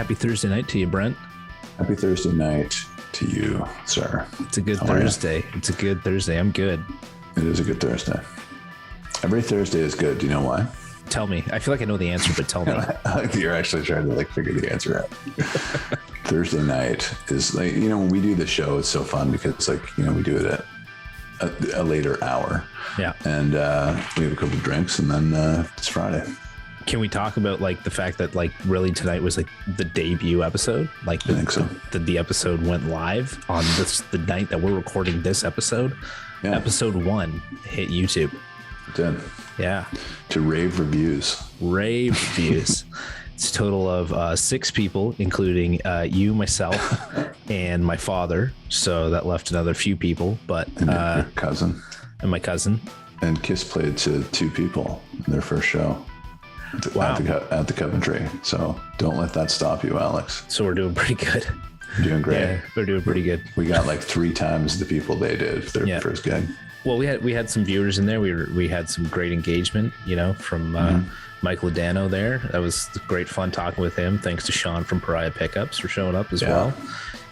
Happy Thursday night to you, Brent. Happy Thursday night to you, sir. It's a good Thursday. It's a good Thursday. I'm good. It is a good Thursday. Every Thursday is good. Do you know why? Tell me. I feel like I know the answer, but tell me. You're actually trying to figure the answer out. Thursday night is when we do the show, it's so fun because we do it at a later hour. Yeah. And we have a couple of drinks and then it's Friday. Can we talk about the fact that really tonight was the debut episode? I think so. The episode went live on the night that we're recording this episode. Yeah. Episode 1 hit YouTube. It did. Yeah. To rave reviews. It's a total of 6 people, including you, myself, and my father. So that left another few people, but and your cousin and my cousin. And Kiss played to 2 people in their first show. Wow. At the Coventry. So don't let that stop you, Alex. So we're doing pretty good. We're doing great. Yeah, we're doing pretty good. We got 3 times the people they did for their first gig. Well, we had some viewers in there. We had some great engagement, from Michael Dano there. That was great fun talking with him. Thanks to Sean from Pariah Pickups for showing up as well.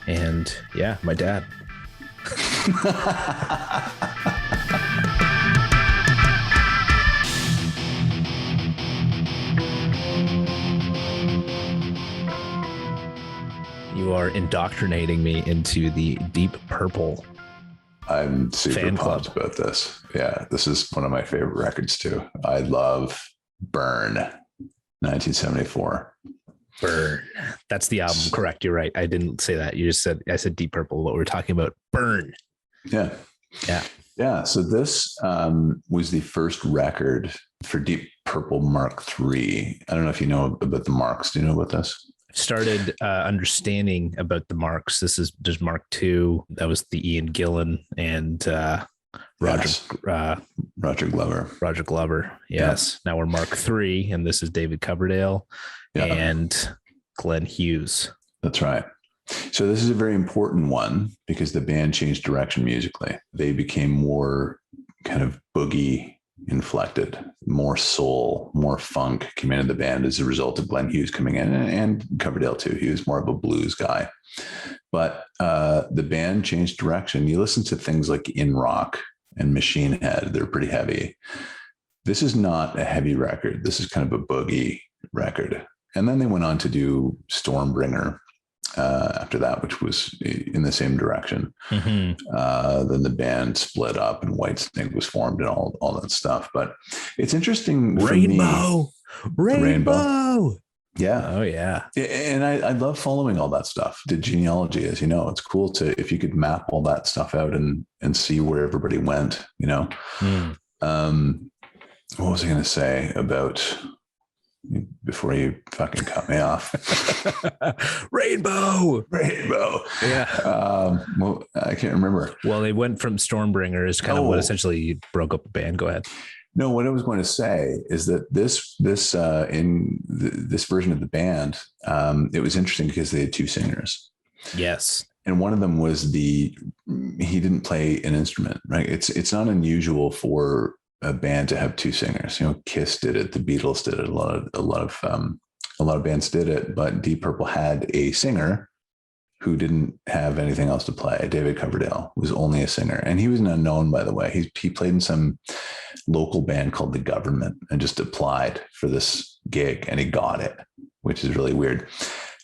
And my dad. You are indoctrinating me into the Deep Purple. I'm super pumped about this. Yeah, this is one of my favorite records too. I love Burn, 1974. Burn. That's the album. Correct. You're right. I didn't say that. I said Deep Purple. What we're talking about. Burn. Yeah. So this was the first record for Deep Purple Mark III. I don't know if you know about the marks. Do you know about this? Started understanding about the marks. There's Mark II. That was the Ian Gillan and Roger Glover. Yes. Yeah. Now we're Mark III, and this is David Coverdale and Glenn Hughes. That's right. So this is a very important one because the band changed direction musically. They became more kind of boogie inflected, more soul, more funk came into the band as a result of Glenn Hughes coming in, and Coverdale too. He was more of a blues guy, but the band changed direction. You listen to things like In Rock and Machine Head, they're pretty heavy. This is not a heavy record. This is kind of a boogie record. And then they went on to do Stormbringer after that, which was in the same direction. Mm-hmm. Then the band split up and Whitesnake was formed and all that stuff. But it's interesting for Rainbow. Yeah. Oh yeah. And I love following all that stuff. The genealogy, as you know, it's cool if you could map all that stuff out and see where everybody went, What was I going to say about before you fucking cut me off? Rainbow. Yeah. Well, I can't remember. Well, they went from Stormbringer is kind of what essentially broke up the band. Go ahead. No, what I was going to say is that this version of the band, it was interesting because they had 2 singers. Yes. And one of them was he didn't play an instrument, right? It's not unusual for a band to have 2 singers. Kiss did it, the Beatles did it, a lot of bands did it, but Deep Purple had a singer who didn't have anything else to play. David Coverdale was only a singer, and he was an unknown, by the way. He played in some local band called The Government and just applied for this gig, and he got it, which is really weird.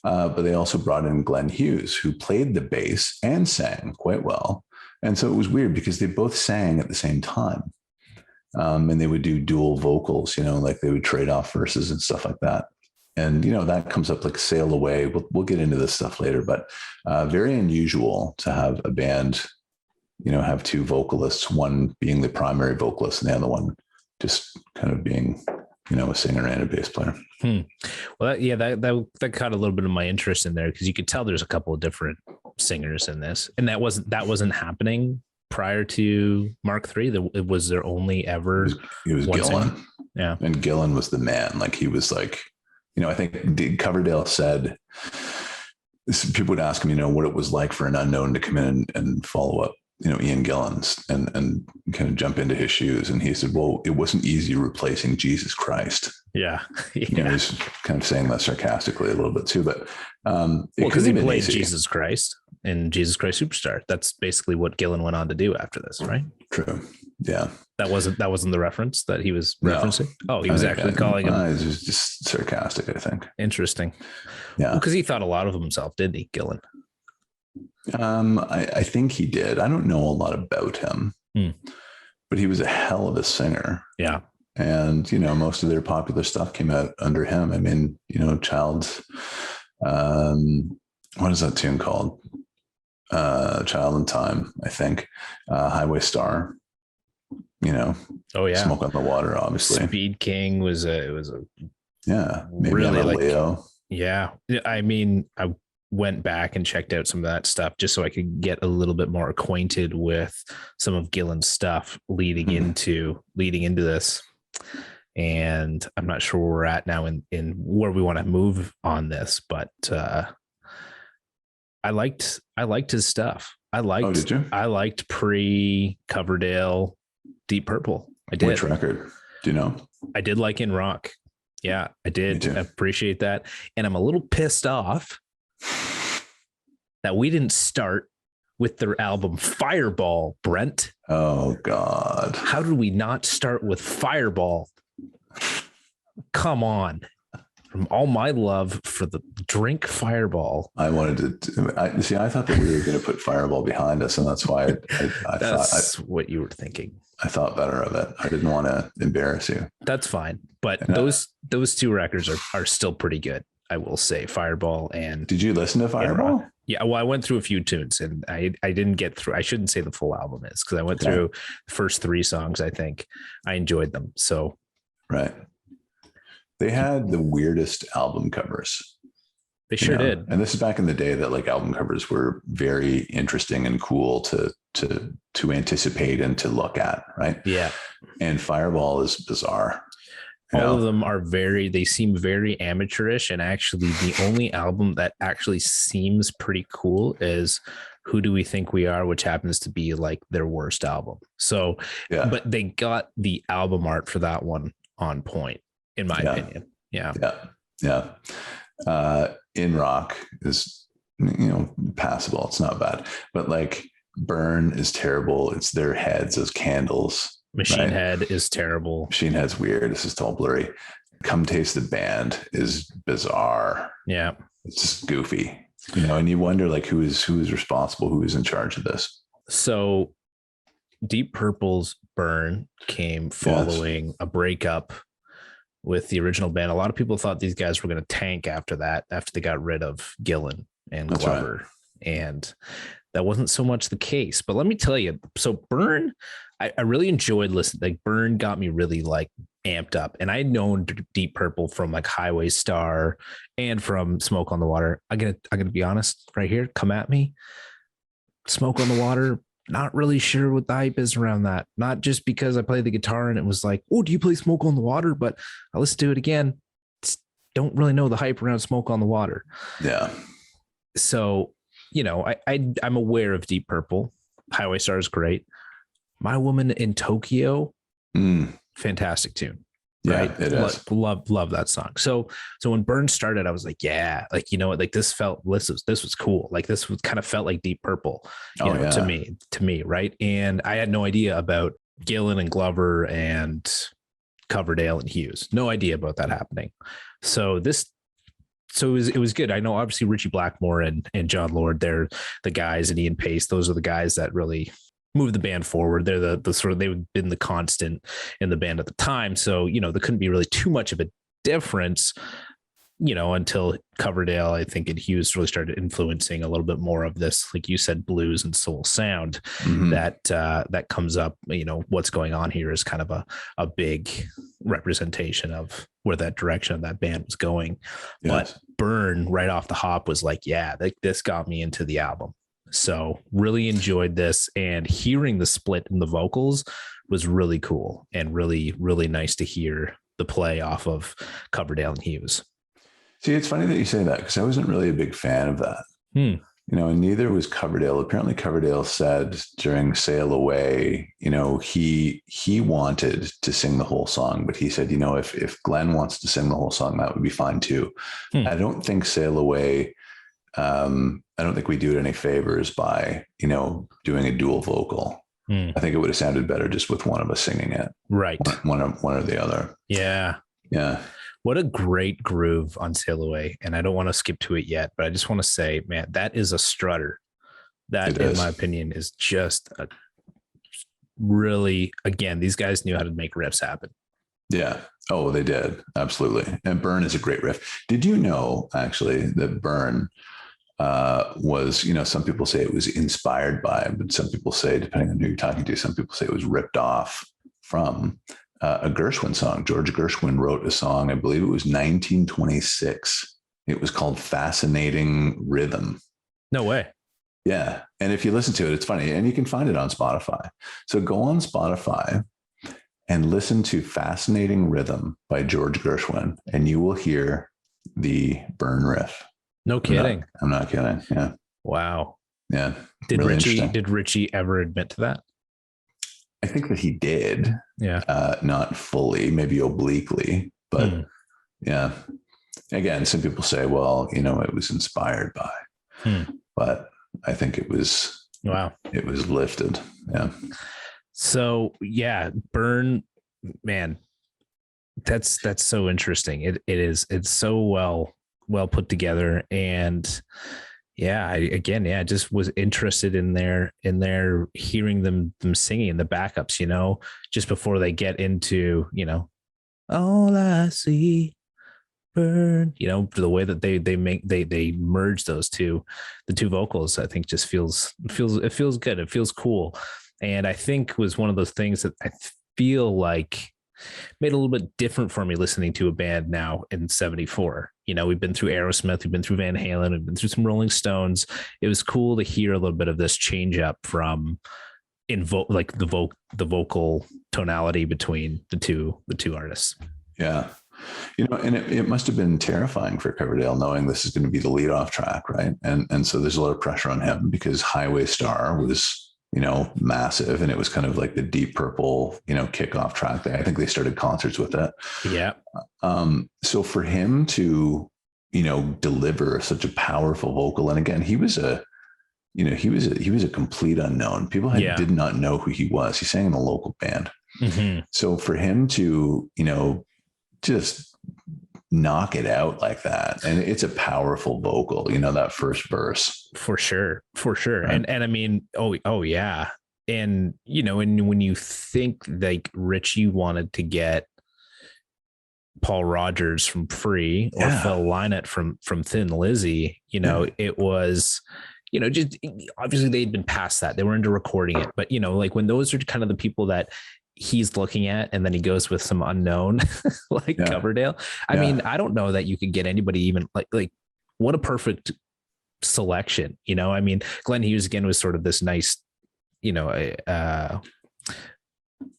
But they also brought in Glenn Hughes, who played the bass and sang quite well. And so it was weird because they both sang at the same time. And they would do dual vocals, they would trade off verses and stuff like that. And, that comes up like Sail Away. We'll get into this stuff later, but very unusual to have a band, have 2 vocalists, one being the primary vocalist and the other one just kind of being, a singer and a bass player. Well, that caught a little bit of my interest in there because you could tell there's a couple of different singers in this, and that wasn't happening prior to Mark III. It was there only ever. It was Gillan. Yeah. And Gillan was the man. He was I think Coverdale said, people would ask him, what it was like for an unknown to come in and follow up Ian Gillan's and kind of jump into his shoes. And he said, well, it wasn't easy replacing Jesus Christ. Yeah. He's kind of saying that sarcastically a little bit too, but because he played Jesus Christ in Jesus Christ Superstar. That's basically what Gillan went on to do after this, right? True. Yeah. That wasn't the reference that he was referencing. Oh, he was actually calling him. It was just sarcastic, I think. Interesting. Yeah. Because he thought a lot of himself, didn't he, Gillan? I think he did. I don't know a lot about him, but he was a hell of a singer. Yeah. And, most of their popular stuff came out under him. I mean, Child's, what is that tune called? Child in Time, I think. Highway Star, Oh yeah. Smoke on the Water, obviously. Speed King was maybe really Leo. Yeah. I mean, I went back and checked out some of that stuff just so I could get a little bit more acquainted with some of Gillan's stuff leading into this. And I'm not sure where we're at now in where we want to move on this, but I liked his stuff. Did you? I liked pre-Coverdale Deep Purple. I did. Which record? Do you know? I did like In Rock. Yeah, I did. I appreciate that. And I'm a little pissed off that we didn't start with their album Fireball, Brent. Oh, God. How did we not start with Fireball? Come on. From all my love for the drink Fireball. I wanted to, I thought that we were going to put Fireball behind us, and that's why I that's what you were thinking. I thought better of it. I didn't want to embarrass you. That's fine. But those two records are still pretty good, I will say. Fireball and... Did you listen to Fireball? Yeah, well, I went through a few tunes, and I didn't get through. I shouldn't say the full album is, because I went through the first 3 songs. I think I enjoyed them. So, right. They had the weirdest album covers. They sure did. And this is back in the day that album covers were very interesting and cool to anticipate and to look at. Right. Yeah. And Fireball is bizarre. All of them are they seem very amateurish. And actually the only album that actually seems pretty cool is Who Do We Think We Are, which happens to be their worst album. So, but they got the album art for that one on point, in my opinion. Yeah. In Rock is, passable. It's not bad, but Burn is terrible. It's their heads as candles. Machine Head is terrible. Machine Head's weird. This is all blurry. Come Taste the Band is bizarre. Yeah. It's just goofy, and you wonder who is responsible, who is in charge of this. So Deep Purple's Burn came following a breakup with the original band. A lot of people thought these guys were going to tank after they got rid of Gillan and Glover. Right. And that wasn't so much the case. But let me tell you, so Burn, I really enjoyed listening. Burn got me really amped up. And I had known Deep Purple from Highway Star and from Smoke on the Water. I'm gonna be honest right here. Come at me. Smoke on the Water. Not really sure what the hype is around that. Not just because I played the guitar and it was oh, do you play Smoke on the Water? But I listened to it again. Don't really know the hype around Smoke on the Water. Yeah. So, I'm aware of Deep Purple. Highway Star is great. My Woman in Tokyo, fantastic tune. Yeah, right? It is. Love that song. So when Burn started, I was this was cool. This kind of felt like Deep Purple, to me. Right. And I had no idea about Gillan and Glover and Coverdale and Hughes. No idea about that happening. So it was good. I know obviously Richie Blackmore and John Lord, they're the guys, and Ian Pace. Those are the guys that really move the band forward. They're the sort of, they've been the constant in the band at the time. So, there couldn't be really too much of a difference, until Coverdale, I think, and Hughes really started influencing a little bit more of this, like you said, blues and soul sound that comes up. What's going on here is kind of a big representation of where that direction of that band was going. Yes. But Burn right off the hop was this got me into the album. So really enjoyed this, and hearing the split in the vocals was really cool and really, really nice to hear the play off of Coverdale and Hughes. See, it's funny that you say that, because I wasn't really a big fan of that. And neither was Coverdale. Apparently Coverdale said during Sail Away, he wanted to sing the whole song, but he said, if Glenn wants to sing the whole song, that would be fine too. I don't think Sail Away, I don't think we do it any favors by, doing a dual vocal. I think it would have sounded better just with one of us singing it. Right. One or the other. Yeah. Yeah. What a great groove on Sail Away. And I don't want to skip to it yet, but I just want to say, man, that is a strutter. That, in my opinion, is just a really, again, these guys knew how to make riffs happen. Yeah. Oh, they did. Absolutely. And Burn is a great riff. Did you know, actually, that Burn was, some people say it was inspired by, but some people say, depending on who you're talking to, some people say it was ripped off from a Gershwin song. George Gershwin wrote a song, I believe it was 1926. It was called Fascinating Rhythm. No way. Yeah. And if you listen to it, it's funny. And you can find it on Spotify. So go on Spotify and listen to Fascinating Rhythm by George Gershwin, and you will hear the Burn riff. No kidding. I'm not kidding. Yeah. Wow. Yeah. Did Richie ever admit to that? I think that he did. Yeah. Not fully, maybe obliquely, but yeah. Again, some people say, well, it was inspired by, but I think it was, it was lifted. Yeah. So yeah, Burn, man, that's so interesting. It's so well put together. And yeah, I just was interested in their hearing them singing the backups, just before they get into, all I see burn, the way that they merge the two vocals, I think just feels good. It feels cool. And I think was one of those things that I feel like made it a little bit different for me listening to a band now in 74. We've been through Aerosmith, we've been through Van Halen, we've been through some Rolling Stones. It was cool to hear a little bit of this change up from the vocal tonality between the two artists. Yeah. And it must have been terrifying for Coverdale knowing this is going to be the lead-off track, right? And so there's a lot of pressure on him because Highway Star was, massive, and it was kind of like the Deep Purple, kickoff track. I think they started concerts with it. Yeah. So for him to, deliver such a powerful vocal, and again, he was a complete unknown. People did not know who he was. He sang in a local band. Mm-hmm. So for him to, just knock it out like that, and it's a powerful vocal, that first verse. For sure. Right. And I mean, oh yeah. And, and when you think like Richie wanted to get Paul Rogers from Free or Phil Lynott from Thin Lizzy, it was, just obviously they'd been past that. They were into recording it, but like when those are kind of the people that he's looking at, and then he goes with some unknown like Coverdale. I mean, I don't know that you could get anybody even like what a perfect selection, I mean, Glenn Hughes again was sort of this nice,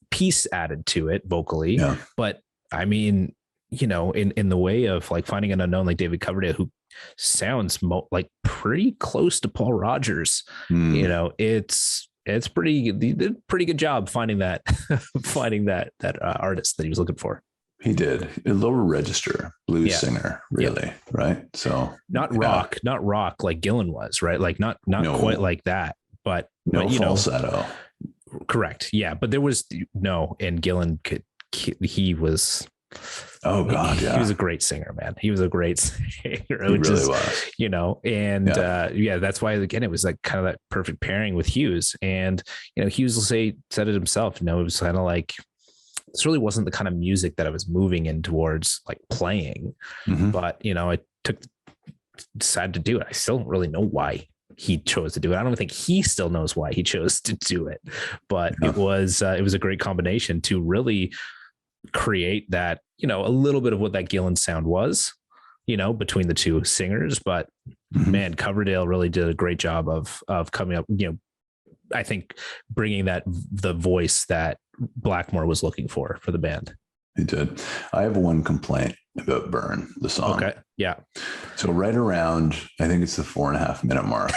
piece added to it vocally, but I mean, in the way of like finding an unknown like David Coverdale, who sounds like pretty close to Paul Rogers, it's pretty good job finding that artist that he was looking for. He did a lower register blues singer, really, right? So not rock like Gillan was, right? Like not quite like that, but falsetto. Correct. Yeah, but there was and Gillan he was. Oh God, he was a great singer, man. He was a great singer. He really was. And that's why again it was like kind of that perfect pairing with Hughes. And Hughes said it himself. It was kind of like this really wasn't the kind of music that I was moving in towards like playing. Mm-hmm. But I decided to do it. I still don't really know why he chose to do it. I don't think he still knows why he chose to do it. But it was a great combination to really create that, a little bit of what that Gillan sound was, between the two singers. But man, Coverdale really did a great job of coming up, I think bringing the voice that Blackmore was looking for the band. He did. I have one complaint about Burn, the song. Okay. Yeah. So right around, I think it's the 4.5 minute mark.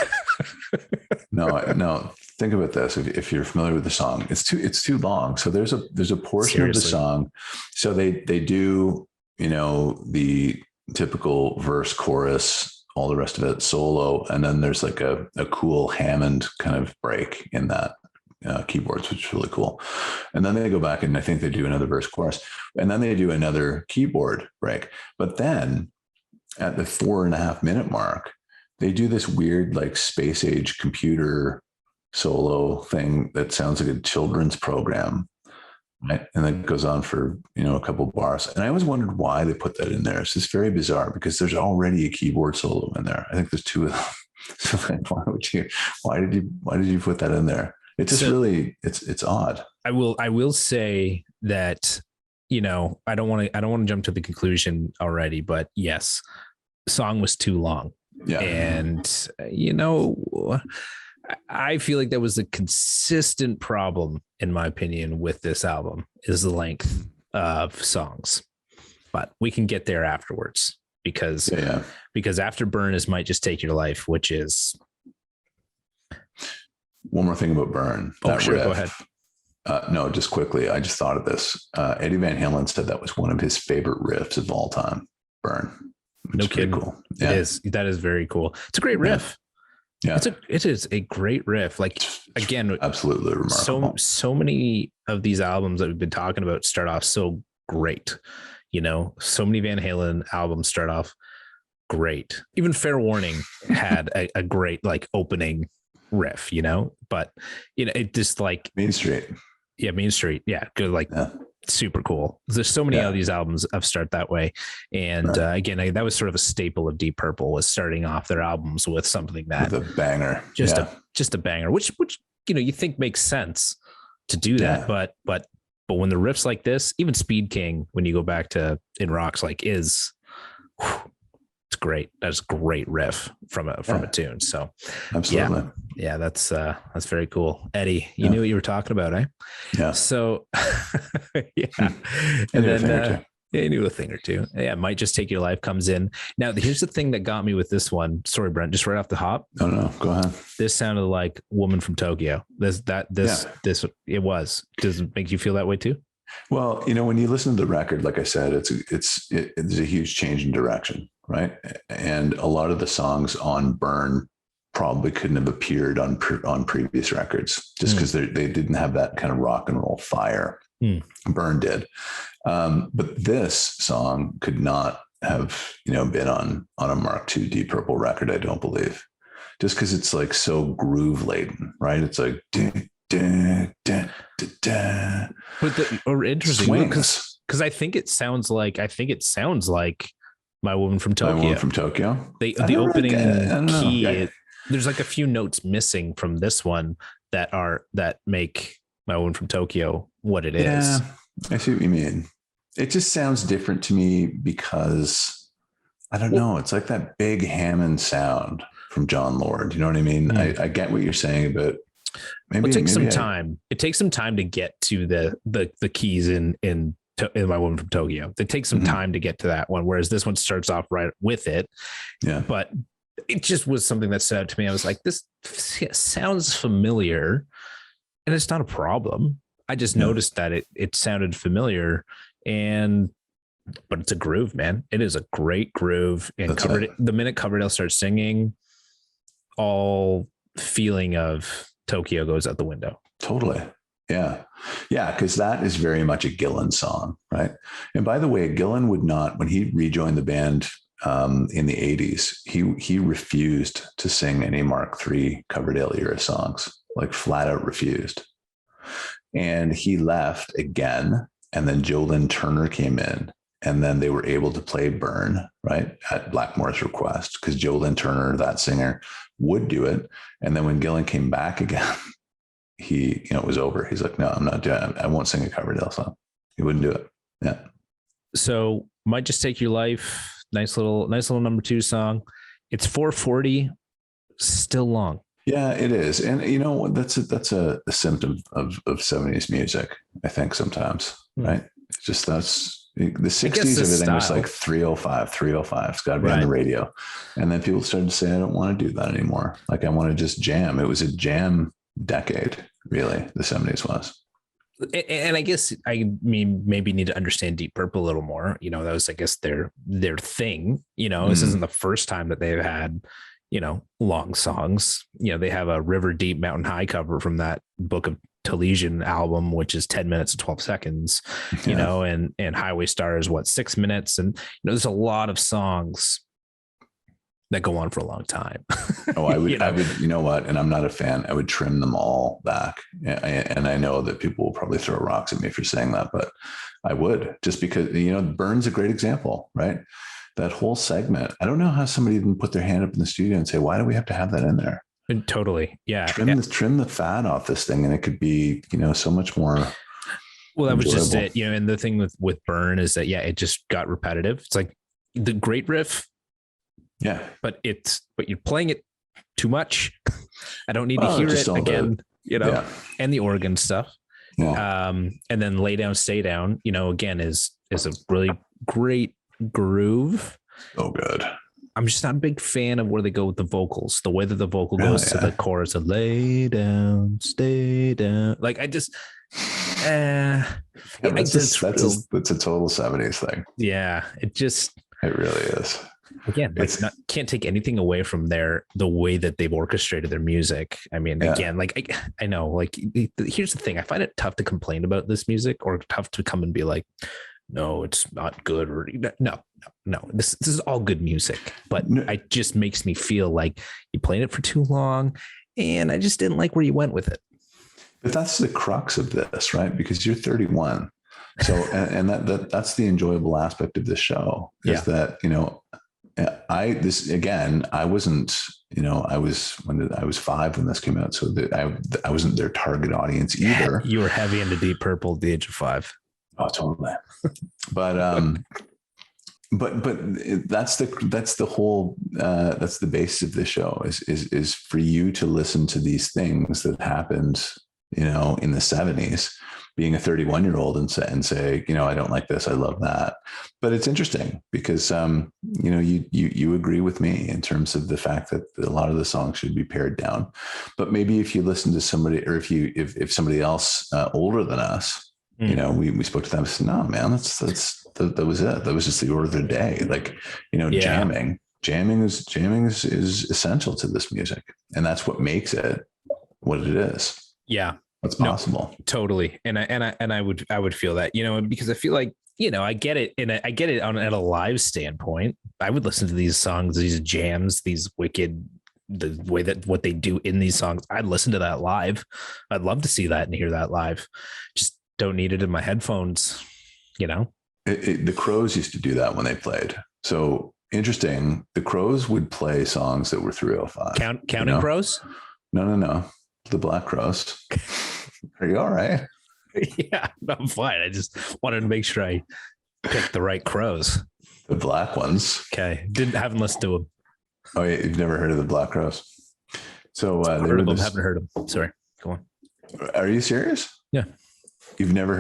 No. Think about this. If you're familiar with the song, it's too long. So there's a portion of the song. So they do, the typical verse, chorus, all the rest of it, solo, and then there's like a cool Hammond kind of break in that keyboards, which is really cool. And then they go back and I think they do another verse, chorus, and then they do another keyboard break. But then at the 4.5 minute mark, they do this weird like space age computer solo thing that sounds like a children's program, right? And then it goes on for a couple of bars. And I always wondered why they put that in there. It's just very bizarre because there's already a keyboard solo in there. I think there's 2 of them. So like, why did you put that in there? It's just really it's odd. I will say that I don't want to jump to the conclusion already, but yes, the song was too long. Yeah. And I feel like that was a consistent problem, in my opinion, with this album is the length of songs. But we can get there afterwards because after Burn is Might Just Take Your Life, which is. One more thing about Burn. Oh, sure. Go ahead. No, just quickly. I just thought of this. Eddie Van Halen said that was one of his favorite riffs of all time. Burn. No kidding. Cool. Yeah. It is. That is very cool. It's a great riff. Yeah. It is a great riff. Like, again, absolutely remarkable. So many of these albums that we've been talking about start off so great. So many Van Halen albums start off great. Even Fair Warning had a great like opening riff, but it just like Main Street. Yeah, Main Street. Yeah, good. Like super cool. There's so many of these albums have start that way, and again, that was sort of a staple of Deep Purple, was starting off their albums with something that with a banger, just a banger, which you think makes sense to do that, but when the riffs like this, even Speed King, when you go back to In Rocks, like it's great. That's a great riff from a tune. So absolutely. Yeah, that's very cool. Eddie, you knew what you were talking about, eh? Yeah. So and then you knew a thing or two. Yeah, Might Just Take Your Life comes in. Now, here's the thing that got me with this one. Sorry, Brent, just right off the hop. No, go ahead. This sounded like Woman from Tokyo. This it was. Does it make you feel that way too? Well, when you listen to the record, like I said, there's a huge change in direction, right? And a lot of the songs on Burn probably couldn't have appeared on previous records just because they didn't have that kind of rock and roll fire. Burn did. But this song could not have, been on a Mark II Deep Purple record, I don't believe. Just because it's like so groove laden, right? It's like interesting because I think it sounds like My Woman from Tokyo. My Woman from Tokyo. The opening key. There's like a few notes missing from this one that make My Woman from Tokyo what it is. I see what you mean. It just sounds different to me because I don't know. It's like that big Hammond sound from John Lord. You know what I mean? I get what you're saying, but maybe it takes some time. It takes some time to get to the keys in My Woman from Tokyo. It takes some time to get to that one, whereas this one starts off right with it. Yeah, but it just was something that stood out to me. I was like, this sounds familiar, and it's not a problem. I just noticed that it sounded familiar, but it's a groove, man. It is a great groove. And the minute Coverdale starts singing, all feeling of Tokyo goes out the window. Totally. Yeah. Yeah. Cause that is very much a Gillan song. Right. And by the way, Gillan would not, when he rejoined the band in the 80s, he refused to sing any Mark III Coverdale era songs, like flat out refused. And he left again. And then Joe Lynn Turner came in, and then they were able to play Burn, right, at Blackmore's request, because Joe Lynn Turner, that singer, would do it. And then when Gillan came back again, it was over. He's like, no, I'm not doing it. I won't sing a Coverdale song. He wouldn't do it. Yeah. So Might Just Take Your Life. Nice little number 2 song. It's 4:40, still long. Yeah, it is. And that's a symptom of 70s music, I think sometimes, right? Just that's the 60s. Everything was like 305. It's got to be on the radio. And then people started to say, I don't want to do that anymore. Like I want to just jam. It was a jam decade, really. The 70s was. And I guess maybe need to understand Deep Purple a little more. You know, that was, I guess, their thing. You know, this isn't the first time that they've had, you know, long songs. You know, they have a River Deep Mountain High cover from that Book of Talesian album, which is 10 minutes and 12 seconds, you know, and Highway Star is 6 minutes. And, you know, there's a lot of songs that go on for a long time. I would, you know what? And I'm not a fan. I would trim them all back. And I know that people will probably throw rocks at me for saying that, but I would, just because, you know, Burn's a great example, right? That whole segment. I don't know how somebody didn't put their hand up in the studio and say, why do we have to have that in there? Totally. Yeah. Trim the fat off this thing. And it could be, you know, so much more. Well, that was just it, you know, and the thing with Burn is that, it just got repetitive. It's like the great riff. Yeah. But you're playing it too much. I don't need to hear it again, you know, and the organ stuff. Yeah. And then Lay Down, Stay Down, you know, again, is a really great groove. Oh, good. I'm just not a big fan of where they go with the vocals, the way that the vocal goes to the chorus of lay down, stay down. Like I just, that's a total 70s thing. Yeah. It really is. Again, can't take anything away from the way that they've orchestrated their music. I mean, again, like I know, like here's the thing. I find it tough to complain about this music, or tough to come and be like, no, it's not good, or no. This is all good music, but it just makes me feel like you played it for too long, and I just didn't like where you went with it. But that's the crux of this, right? Because you're 31, so and that's the enjoyable aspect of this show is that, you know, I wasn't, you know, I was 5 when this came out, so that I wasn't their target audience either. You were heavy into Deep Purple at the age of 5. Oh, totally. But that's the whole that's the basis of the show is for you to listen to these things that happened, you know, in the 70s, being a 31-year-old and say, you know, I don't like this, I love that. But it's interesting because you know, you agree with me in terms of the fact that a lot of the songs should be pared down. But maybe if you listen to somebody, or if somebody else older than us, you know, we spoke to them and said, no, man, that was it. That was just the order of the day. Like, you know, jamming is essential to this music. And that's what makes it what it is. Yeah. That's possible. No, totally. And I would feel that, you know, because I feel like, you know, I get it. And I get it at a live standpoint. I would listen to these songs, these jams, these wicked, the way that what they do in these songs. I'd listen to that live. I'd love to see that and hear that live. Just don't need it in my headphones, you know. The Crows used to do that when they played. So interesting. The Crows would play songs that were 305. Counting, you know? Crows? No. The Black Crows. Are you all right? Yeah, I'm fine. I just wanted to make sure I picked the right Crows. The black ones. Okay. Haven't listened to them. Oh, yeah, you've never heard of the Black Crows? So haven't heard of them. Sorry. Go on. Are you serious? Yeah. You've never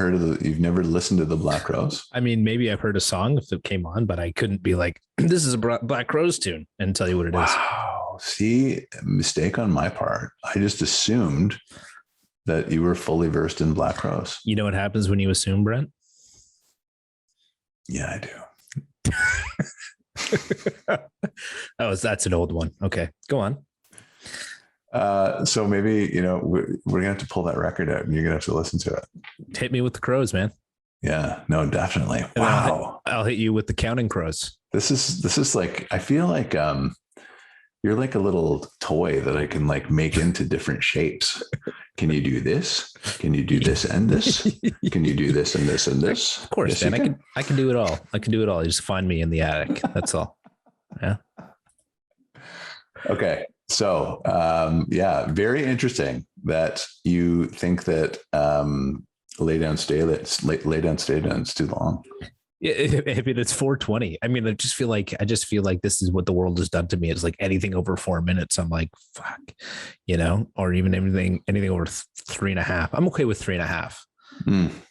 listened to the Black Crows? I mean, maybe I've heard a song if it came on, but I couldn't be like, this is a Black Crows tune and tell you what it is. Wow. See, mistake on my part. I just assumed that you were fully versed in Black Crows. You know what happens when you assume, Brent? Yeah, I do. Oh, that's an old one. Okay, go on. So maybe, you know, we're gonna have to pull that record out and you're gonna have to listen to it. Hit me with the Crows, man. Yeah, no, definitely. Wow. I'll hit you with the Counting Crows. This is like, I feel like you're like a little toy that I can like make into different shapes. Can you do this? Can you do this and this? Can you do this and this and this? Of course, yes, man. I can do it all. I can do it all. You just find me in the attic. That's all. Yeah. Okay. So, very interesting that you think that lay down, stay down is too long. Yeah, I mean, it's 4:20. I mean, I just feel like this is what the world has done to me. It's like anything over 4 minutes, I'm like, fuck, you know, or even anything over 3.5. I'm okay with 3.5.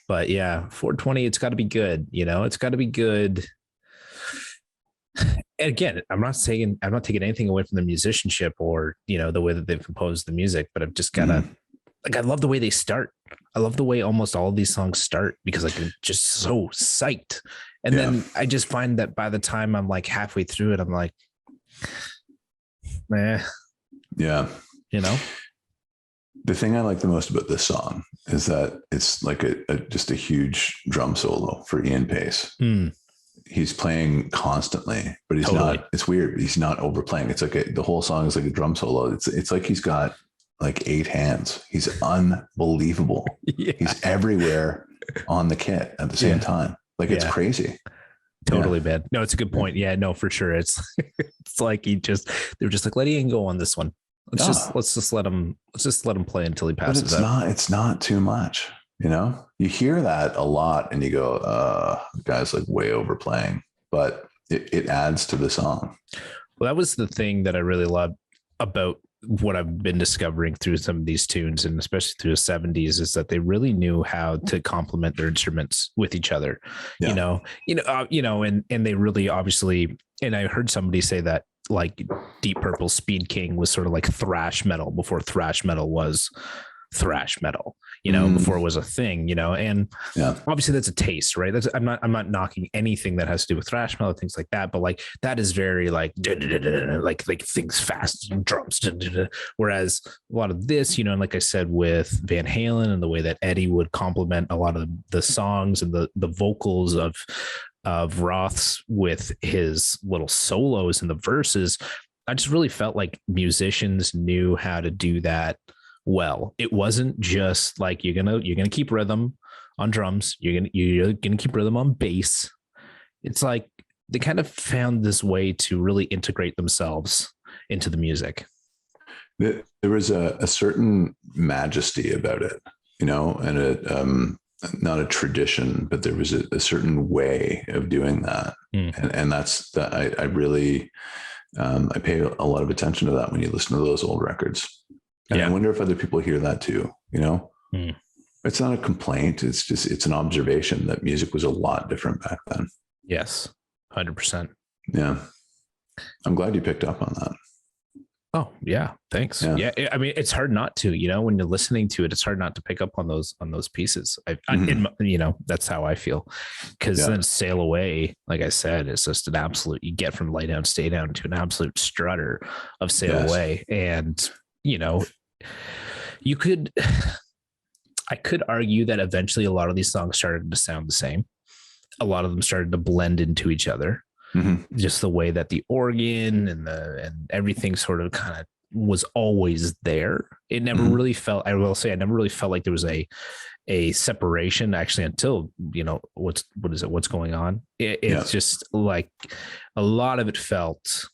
But yeah, 420, it's got to be good. It's got to be good. And again, I'm not taking anything away from the musicianship or, the way that they've composed the music, but I've just got to, like, I love the way they start. I love the way almost all of these songs start because like I'm just so psyched. And then I just find that by the time I'm like halfway through it, I'm like, Yeah. The thing I like the most about this song is that it's like just a huge drum solo for Ian Pace. He's playing constantly, but he's not, it's weird. He's not overplaying. It's like the whole song is like a drum solo. It's like he's got like 8 hands. He's unbelievable. He's everywhere on the kit at the same time. Like it's crazy. Totally, man. No, it's a good point. Yeah, no, for sure. It's like they're just like, let Ian go on this one. Let's just let him play until he passes out. It's not too much. You hear that a lot and you go, the guy's like way overplaying, but it adds to the song. Well, that was the thing that I really loved about what I've been discovering through some of these tunes, and especially through the 70s, is that they really knew how to complement their instruments with each other, and they really obviously, and I heard somebody say that like Deep Purple's Speed King was sort of like thrash metal before thrash metal was thrash metal, before it was a thing, and obviously that's a taste, right? I'm not knocking anything that has to do with thrash metal, things like that, but like that is very like things fast drums, whereas a lot of this, and like I said with Van Halen and the way that Eddie would complement a lot of the songs and the vocals of Roth's with his little solos and the verses, I just really felt like musicians knew how to do that well. It wasn't just like you're gonna keep rhythm on drums, you're gonna keep rhythm on bass. It's like they kind of found this way to really integrate themselves into the music. There was a certain majesty about it, and not a tradition, but there was a certain way of doing that, and that's that. I really I pay a lot of attention to that when you listen to those old records. And I wonder if other people hear that too, It's not a complaint. It's an observation that music was a lot different back then. Yes. 100%. Yeah. I'm glad you picked up on that. Oh yeah. Thanks. Yeah. I mean, it's hard not to, when you're listening to it, it's hard not to pick up on those pieces. That's how I feel. Cause then Sail Away, like I said, it's just an absolute, you get from Lay Down, Stay Down to an absolute strutter of Sail Away. And, I could argue that eventually a lot of these songs started to sound the same. A lot of them started to blend into each other. Just the way that the organ and everything sort of kind of was always there. It never really felt, I will say, I never really felt like there was a separation actually until, what's going on. It's just like a lot of it felt,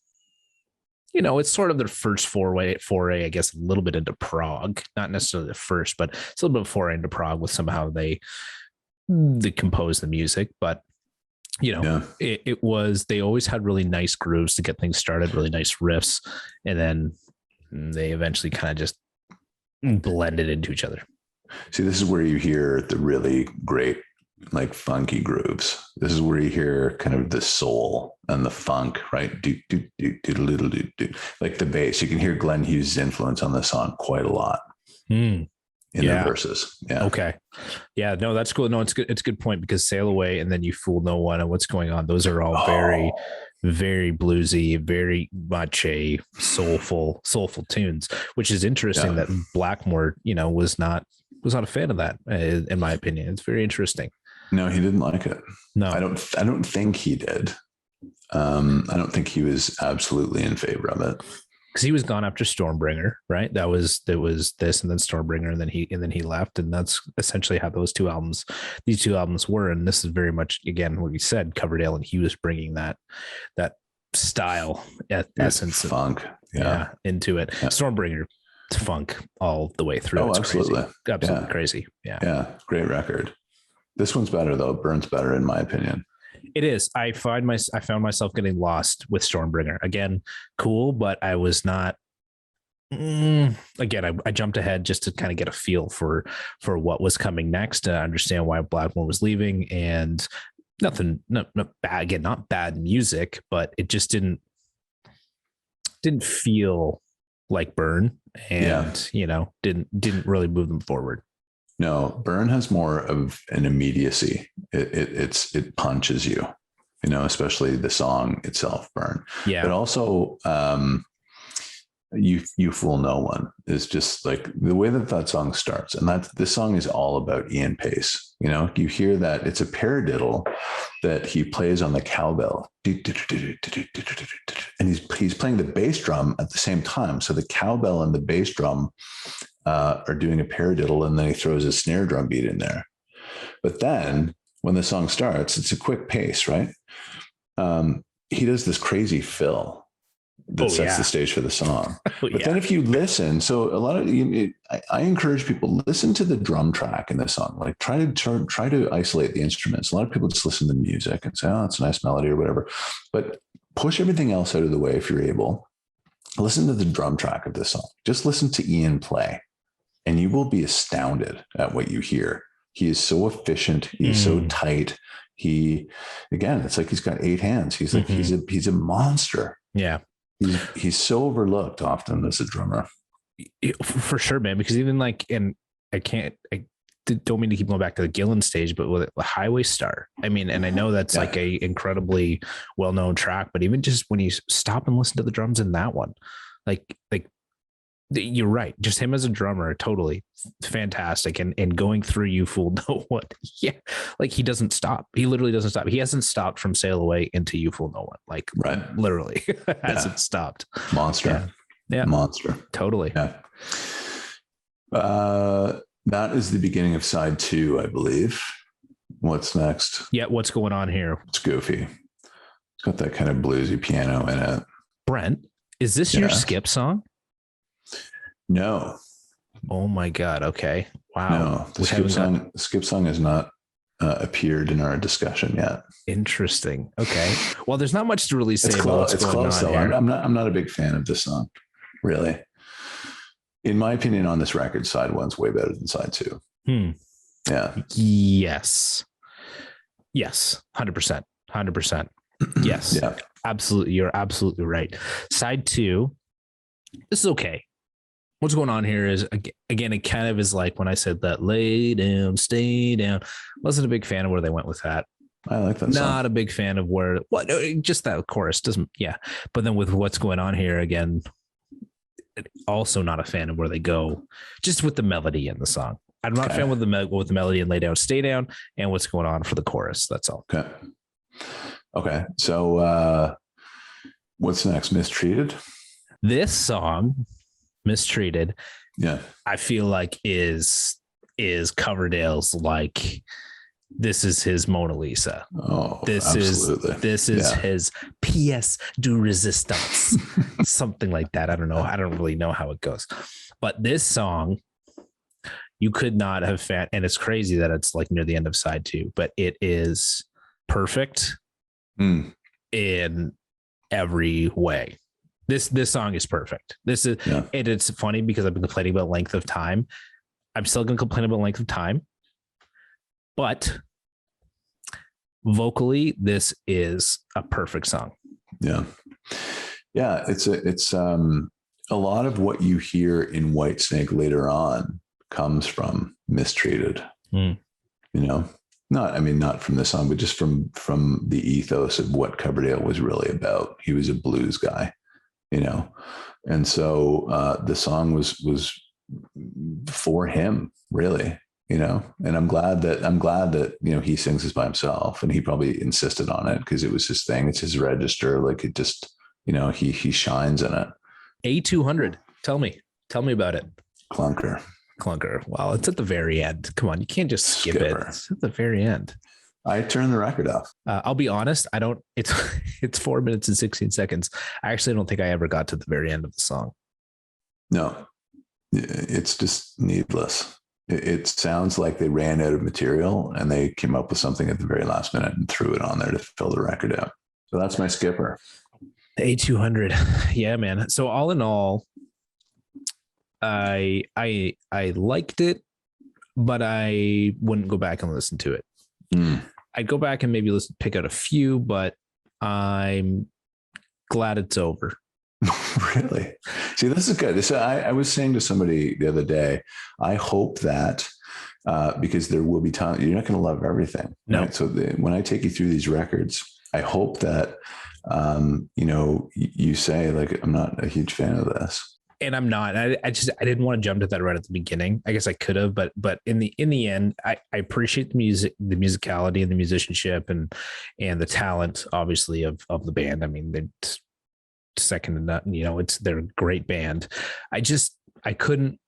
it's sort of the first foray, I guess, a little bit into prog, not necessarily the first, but it's a little bit of foray into prog with somehow they composed the music. But, it was, they always had really nice grooves to get things started, really nice riffs. And then they eventually kind of just blended into each other. See, this is where you hear the really great, like funky grooves. This is where you hear kind of the soul and the funk, right? Do, do, do, do, do, do, do. Like the bass. You can hear Glenn Hughes' influence on this song quite a lot in the verses. Yeah. Okay. Yeah. No, that's cool. No, it's good. It's a good point because Sail Away and then You Fool No One and What's Going On. Those are all very, very bluesy, very much a soulful tunes, which is interesting that Blackmore, was not a fan of that, in my opinion. It's very interesting. No, he didn't like it. No, I don't think he did. I don't think he was absolutely in favor of it. Because he was gone after Stormbringer, right? There was this and then Stormbringer, and then he left, and that's essentially how these two albums were. And this is very much, again, what you said, Coverdale and Hughes bringing that style, essence, funk, into it. Yeah. Stormbringer, funk all the way through. Oh, it's absolutely, crazy. Yeah, great record. This one's better though. Burnt's better in my opinion. It is. I found myself getting lost with Stormbringer. Again, cool, but I was not Again, I jumped ahead just to kind of get a feel for what was coming next, to understand why Blackmore was leaving, and nothing, not bad. Again, not bad music, but it just didn't feel like Burn, and didn't really move them forward. No, Burn has more of an immediacy. It punches you, especially the song itself, Burn. Yeah. But also, you Fool No One is just like the way that song starts. And this song is all about Ian Pace. You hear that it's a paradiddle that he plays on the cowbell, and he's playing the bass drum at the same time. So the cowbell and the bass drum are doing a paradiddle, and then he throws a snare drum beat in there. But then when the song starts, it's a quick pace, right? He does this crazy fill that sets the stage for the song. But then if you listen, so a lot of I encourage people, listen to the drum track in this song. Like try to isolate the instruments. A lot of people just listen to the music and say, oh, it's a nice melody or whatever. But push everything else out of the way if you're able. Listen to the drum track of this song. Just listen to Ian play, and you will be astounded at what you hear. He is so efficient. He's so tight. It's like he's got 8 hands. He's like, he's a monster. Yeah. He's so overlooked often as a drummer. For sure, man. Because even like, and I don't mean to keep going back to the Gillan stage, but with the Highway Star, I mean, and I know that's like a incredibly well-known track, but even just when you stop and listen to the drums in that one, like you're right. Just him as a drummer, totally fantastic. And going through You Fool No One. Yeah. Like he doesn't stop. He literally doesn't stop. He hasn't stopped from Sail Away into You Fool No One. Like literally hasn't stopped. Monster. Yeah. Monster. Totally. Yeah. That is the beginning of side 2, I believe. What's next? Yeah. What's going on here? It's goofy. It's got that kind of bluesy piano in it. Brent, is this your skip song? No. Oh my God. Okay. Wow. No, the skip song has not appeared in our discussion yet. Interesting. Okay. Well, there's not much to really say about what's going close, on though. here. I'm not a big fan of this song, really. In my opinion, on this record, side 1's way better than side 2. Yeah. Yes. 100%. Yes. Yeah. Absolutely. You're absolutely right. Side 2, this is okay. What's going on here is, again, it kind of is like when I said that lay down, stay down. Wasn't a big fan of where they went with that. I like that song. Not a big fan of where, just that chorus doesn't. Yeah. But then with what's going on here, again, also not a fan of where they go, just with the melody in the song. I'm not a fan with the melody and lay down, stay down, and what's going on for the chorus. That's all. Okay. So what's next? Mistreated? This song, Mistreated, I feel like is Coverdale's, like, this is his Mona Lisa. Oh, this is his pièce de résistance. Something like that. I don't know. I don't really know how it goes. But this song, you could not have found, and it's crazy that it's like near the end of side 2, but it is perfect in every way. This song is perfect. This is, and it's funny because I've been complaining about length of time. I'm still going to complain about length of time, but vocally, this is a perfect song. Yeah. It's a lot of what you hear in Whitesnake later on comes from Mistreated. Not from this song, but just from the ethos of what Coverdale was really about. He was a blues guy. And so the song was for him, really, and I'm glad that, he sings this by himself, and he probably insisted on it because it was his thing. It's his register. Like it just, he shines in it. A200. Tell me about it. Clunker. Well, it's at the very end. Come on. You can't just skip it. It's at the very end. I turned the record off. I'll be honest. It's 4 minutes and 16 seconds. I actually don't think I ever got to the very end of the song. No, it's just needless. It sounds like they ran out of material and they came up with something at the very last minute and threw it on there to fill the record out. So that's my skipper. The A200. Yeah, man. So all in all, I liked it, but I wouldn't go back and listen to it. I'd go back and maybe pick out a few, but I'm glad it's over. Really? See, this is good. I was saying to somebody the other day, I hope that because there will be time, you're not going to love everything. No. Right? So when I take you through these records, I hope that, you say like, I'm not a huge fan of this. And I'm not. I didn't want to jump to that right at the beginning. I guess I could have, but in the end, I appreciate the music, the musicality, and the musicianship, and the talent, obviously, of the band. I mean, they're second to none. They're a great band. I couldn't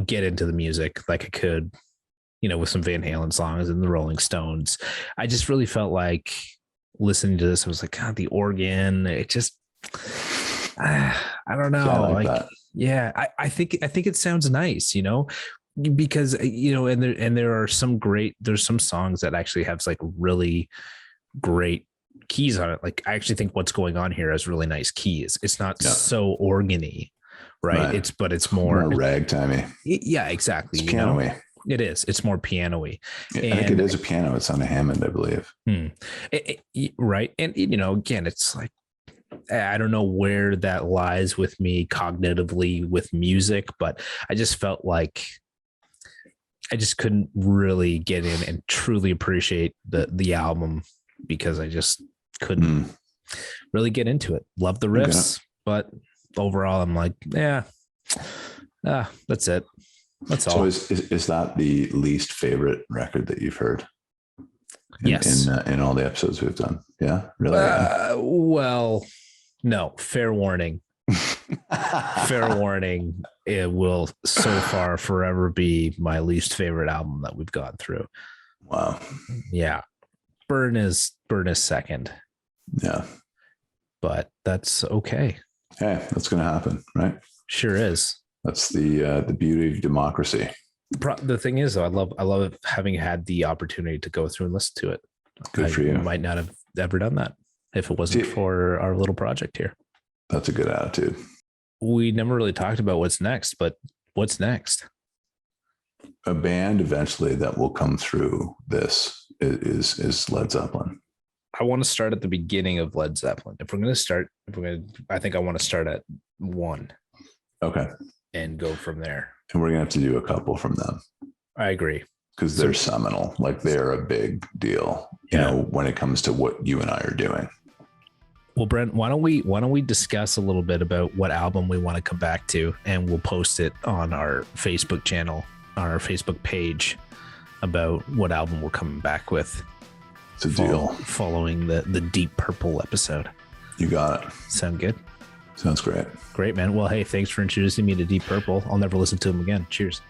get into the music like I could, with some Van Halen songs and the Rolling Stones. I just really felt like listening to this, I was like, God, the organ. It just. I don't know. I think it sounds nice, because, and there's some songs that actually have like really great keys on it. Like, I actually think What's Going On Here has really nice keys. It's not so organy, right? It's more ragtimey. Yeah, exactly. It's piano-y. It is. It's more piano-y. I think it is a piano. It's on a Hammond, I believe. Right. And, again, it's like, I don't know where that lies with me cognitively with music, but I just felt like I just couldn't really get in and truly appreciate the album because I just couldn't really get into it. Love the riffs, but overall I'm like, that's it. That's all. So is that the least favorite record that you've heard? Yes. In all the episodes we've done. Yeah. Really? Well, no, fair warning. Fair warning. It will so far forever be my least favorite album that we've gone through. Wow. Yeah. Burn is second. Yeah. But that's okay. Hey, that's going to happen, right? Sure is. That's the beauty of democracy. The thing is, though, I love having had the opportunity to go through and listen to it. Good for you. I might not have ever done that if it wasn't for our little project here. That's a good attitude. We never really talked about what's next, but what's next? A band eventually that will come through this is Led Zeppelin. I want to start at the beginning of Led Zeppelin. I think I want to start at 1. Okay. And go from there. And we're going to have to do a couple from them. I agree. Because they're seminal. Like, they're a big deal, when it comes to what you and I are doing. Well, Brent, why don't we discuss a little bit about what album we want to come back to, and we'll post it on our Facebook channel, on our Facebook page, about what album we're coming back with. It's a deal. Following the Deep Purple episode. You got it. Sound good? Sounds great. Great, man. Well, hey, thanks for introducing me to Deep Purple. I'll never listen to them again. Cheers.